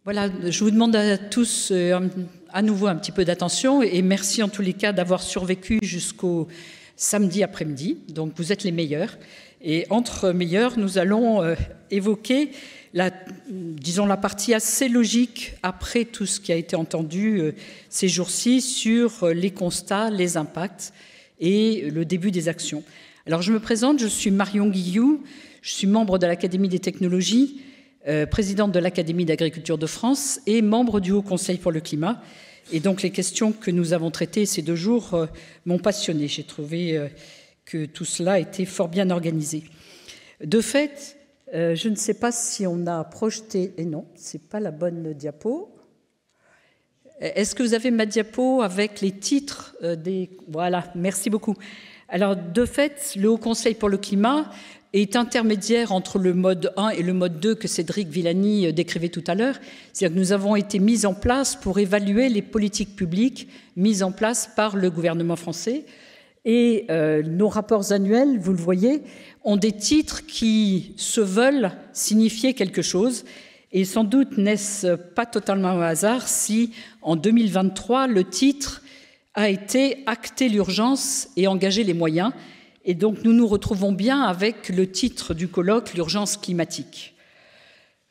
Voilà, je vous demande à tous à nouveau un petit peu d'attention et merci en tous les cas d'avoir survécu jusqu'au samedi après-midi. Donc vous êtes les meilleurs. Et entre meilleurs, nous allons évoquer la partie assez logique après tout ce qui a été entendu ces jours-ci sur les constats, les impacts et le début des actions. Alors je me présente, je suis Marion Guilloux, je suis membre de l'Académie des technologies, présidente de l'Académie d'agriculture de France et membre du Haut Conseil pour le climat. Et donc les questions que nous avons traitées ces 2 jours m'ont passionnée. J'ai trouvé que tout cela était fort bien organisé. De fait, je ne sais pas si on a projeté... Et non, ce n'est pas la bonne diapo. Est-ce que vous avez ma diapo avec les titres des... Voilà, merci beaucoup. Alors, de fait, le Haut Conseil pour le climat est intermédiaire entre le mode 1 et le mode 2 que Cédric Villani décrivait tout à l'heure. C'est-à-dire que nous avons été mis en place pour évaluer les politiques publiques mises en place par le gouvernement français. Et nos rapports annuels, vous le voyez, ont des titres qui se veulent signifier quelque chose. Et sans doute n'est-ce pas totalement au hasard si, en 2023, le titre a été « Acter l'urgence et engager les moyens ». Et donc nous nous retrouvons bien avec le titre du colloque « L'urgence climatique ».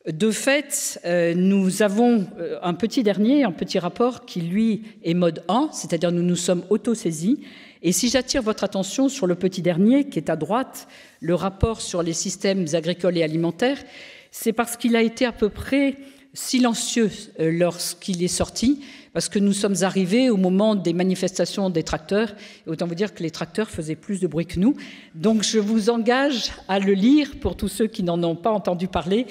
De fait, nous avons un petit rapport qui, lui, est mode 1, c'est-à-dire nous nous sommes auto-saisis. Et si j'attire votre attention sur le petit dernier, qui est à droite, le rapport sur les systèmes agricoles et alimentaires, c'est parce qu'il a été à peu près silencieux lorsqu'il est sorti, parce que nous sommes arrivés au moment des manifestations des tracteurs. Et autant vous dire que les tracteurs faisaient plus de bruit que nous. Donc je vous engage à le lire pour tous ceux qui n'en ont pas entendu parler.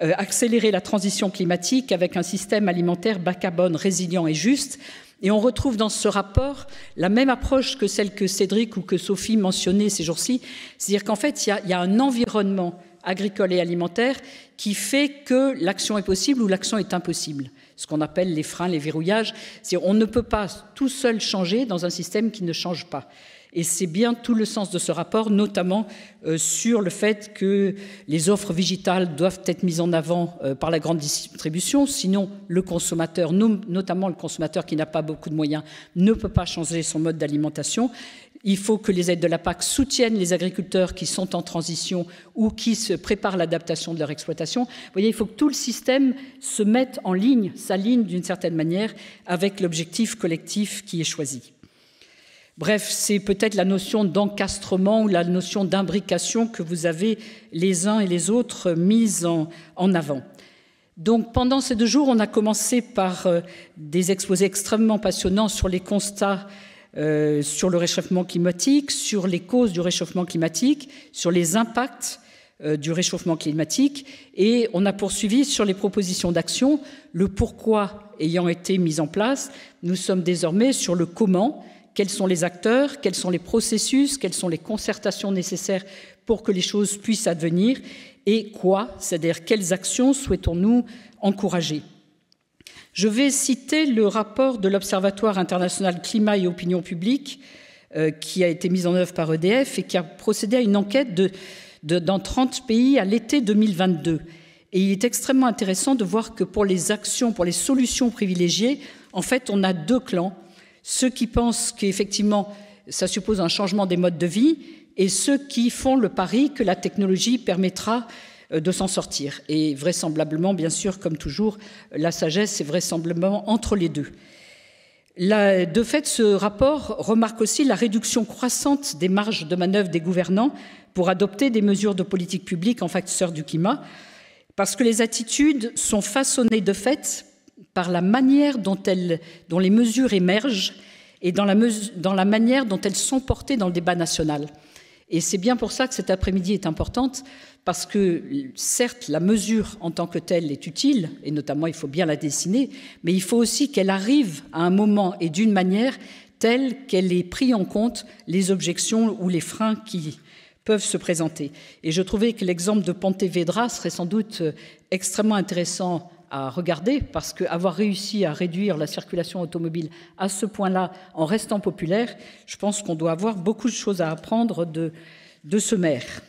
Accélérer la transition climatique avec un système alimentaire bas carbone, résilient et juste. Et on retrouve dans ce rapport la même approche que celle que Cédric ou que Sophie mentionnaient ces jours-ci. C'est-à-dire qu'en fait, il y a un environnement agricole et alimentaire qui fait que l'action est possible ou l'action est impossible. Ce qu'on appelle les freins, les verrouillages. On ne peut pas tout seul changer dans un système qui ne change pas. Et c'est bien tout le sens de ce rapport, notamment sur le fait que les offres végétales doivent être mises en avant par la grande distribution, sinon le consommateur, notamment le consommateur qui n'a pas beaucoup de moyens, ne peut pas changer son mode d'alimentation. Il faut que les aides de la PAC soutiennent les agriculteurs qui sont en transition ou qui se préparent l'adaptation de leur exploitation. Vous voyez, il faut que tout le système se mette en ligne, s'aligne d'une certaine manière avec l'objectif collectif qui est choisi. Bref, c'est peut-être la notion d'encastrement ou la notion d'imbrication que vous avez les uns et les autres mise en avant. Donc pendant ces 2 jours, on a commencé par des exposés extrêmement passionnants sur les constats sur le réchauffement climatique, sur les causes du réchauffement climatique, sur les impacts du réchauffement climatique, et on a poursuivi sur les propositions d'action, le pourquoi ayant été mis en place. Nous sommes désormais sur le comment, quels sont les acteurs, quels sont les processus, quelles sont les concertations nécessaires pour que les choses puissent advenir, et quoi, c'est-à-dire quelles actions souhaitons-nous encourager. Je vais citer le rapport de l'Observatoire international climat et opinion publique qui a été mis en œuvre par EDF et qui a procédé à une enquête dans 30 pays à l'été 2022. Et il est extrêmement intéressant de voir que pour les actions, pour les solutions privilégiées, en fait, on a 2 clans. Ceux qui pensent qu'effectivement, ça suppose un changement des modes de vie et ceux qui font le pari que la technologie permettra de s'en sortir. Et vraisemblablement, bien sûr, comme toujours, la sagesse est vraisemblablement entre les deux. De fait, ce rapport remarque aussi la réduction croissante des marges de manœuvre des gouvernants pour adopter des mesures de politique publique en faveur du climat, parce que les attitudes sont façonnées de fait par la manière dont les mesures émergent et dans la manière dont elles sont portées dans le débat national. Et c'est bien pour ça que cet après-midi est importante, parce que certes, la mesure en tant que telle est utile, et notamment il faut bien la dessiner, mais il faut aussi qu'elle arrive à un moment et d'une manière telle qu'elle ait pris en compte les objections ou les freins qui peuvent se présenter. Et je trouvais que l'exemple de Pontevedra serait sans doute extrêmement intéressant à regarder, parce qu'avoir réussi à réduire la circulation automobile à ce point-là en restant populaire, je pense qu'on doit avoir beaucoup de choses à apprendre de ce maire.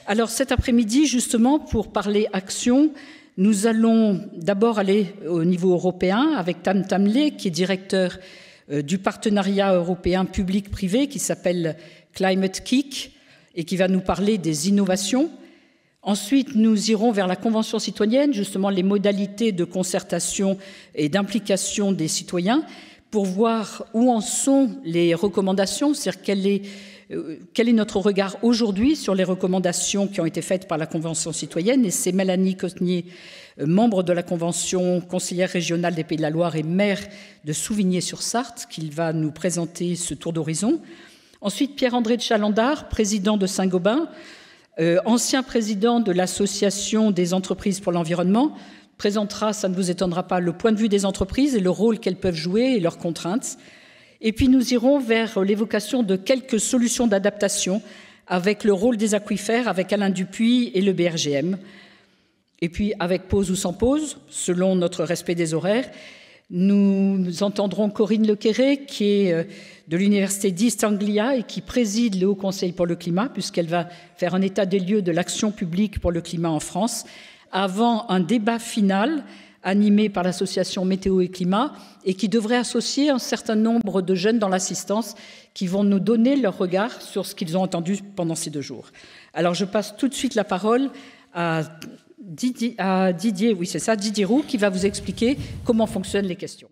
Alors cet après-midi, justement, pour parler action, Nous allons d'abord aller au niveau européen avec Tam Tamlé, qui est directeur du partenariat européen public-privé qui s'appelle Climate Kick et qui va nous parler des innovations. Ensuite, nous irons vers la Convention citoyenne, justement les modalités de concertation et d'implication des citoyens pour voir où en sont les recommandations, c'est-à-dire quel est notre regard aujourd'hui sur les recommandations qui ont été faites par la Convention citoyenne. Et c'est Mélanie Cosnier, membre de la Convention, conseillère régionale des Pays de la Loire et maire de Souvigné-sur-Sarthe, qui va nous présenter ce tour d'horizon. Ensuite, Pierre-André de Chalandard, président de Saint-Gobain, ancien président de l'Association des entreprises pour l'environnement, présentera, ça ne vous étonnera pas, le point de vue des entreprises et le rôle qu'elles peuvent jouer et leurs contraintes. Et puis nous irons vers l'évocation de quelques solutions d'adaptation avec le rôle des aquifères, avec Alain Dupuis et le BRGM. Et puis avec pause ou sans pause, selon notre respect des horaires, nous entendrons Corinne Lequéré, qui est de l'Université d'East Anglia et qui préside le Haut Conseil pour le climat, puisqu'elle va faire un état des lieux de l'action publique pour le climat en France, avant un débat final animé par l'association Météo et Climat et qui devrait associer un certain nombre de jeunes dans l'assistance qui vont nous donner leur regard sur ce qu'ils ont entendu pendant ces 2 jours. Alors je passe tout de suite la parole à Didier Roux qui va vous expliquer comment fonctionnent les questions.